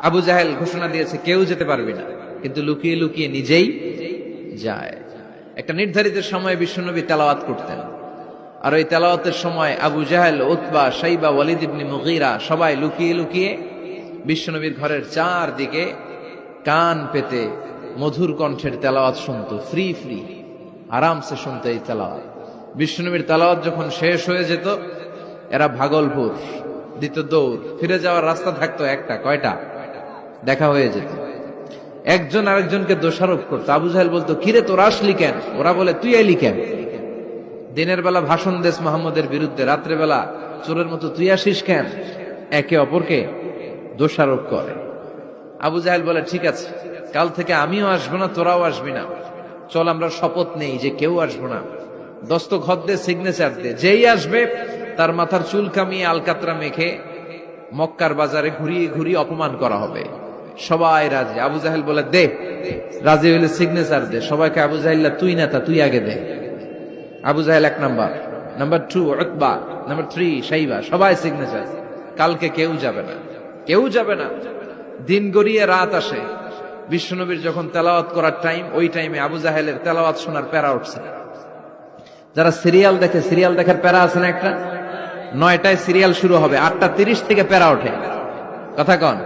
আবু জাহেল ঘোষণা দিয়েছে কেউ যেতে পারবে না, কিন্তু লুকিয়ে লুকিয়ে নিজেই যায়। একটা নির্ধারিত সময়ে বিশ্বনবী তেলাওয়াত করতেন, আর ওই তেলাওয়াতের সময় আবু জাহেল, উতবা, শাইবা, ওয়ালিদ ইবনে মুগীরা সবাই লুকিয়ে লুকিয়ে বিশ্বনবীর ঘরের চারদিকে কান পেতে মধুর কণ্ঠের তেলাওয়াত শুনতো। ফ্রি ফ্রি আরামসে শুনতো এই তেলাওয়াত। বিশ্বনবীর তেলাওয়াত যখন শেষ হয়ে যেত, এরা ভাগলপুর দিত দৌড়। ফিরে যাওয়ার রাস্তা থাকতো একটা, কয়টা? দেখা হয়ে যেত। একজন আরেকজনকে দোষারোপ করতো। আবু জাহেল বলতো, কিরে তোরা আসলি কেন? ওরা বলে, তুই এলি কেন? দিনের বেলা ভাষণ দেশ মোহাম্মদের বিরুদ্ধে, রাত্রে বেলা চোরের মতো তুই আসিস কেন? একে অপরকে দোষারোপ করে। আবু জাহেল বলে, ঠিক আছে, কাল থেকে আমিও আসবো না, তোরাও আসবি না। চল আমরা শপথ নেই যে কেউ আসবো না। দস্তখত দে, সিগনেচার দে, যেই আসবে তার মাথার চুল কামিয়ে আলকাতরা মেখে মক্কার বাজারে ঘুরিয়ে ঘুরিয়ে অপমান করা হবে। সবাই রাজি। আবু জাহেল বলে, দে, রাজি হইলে সিগনেচার দে। সবাইকে আবু জাহেল, তুই নেতা, তুই আগে দে। আবু জাহেল 1 নাম্বার, নাম্বার 2 উতবা, নাম্বার 3 শাইবা, সবাই সিগনেচার। কালকে কেউ যাবে না, কেউ যাবে না। দিন গড়িয়ে রাত আসে। বিশ্বনবীর যখন তেলাওয়াত করার টাইম, ওই টাইমে আবু জাহেলের তেলাওয়াত শোনার প্যারা উঠছে। যারা সিরিয়াল দেখে, সিরিয়াল দেখার প্যারা আছে না একটা? 9টায় সিরিয়াল শুরু হবে, 8টা 30 থেকে প্যারা ওঠে। কথা কন?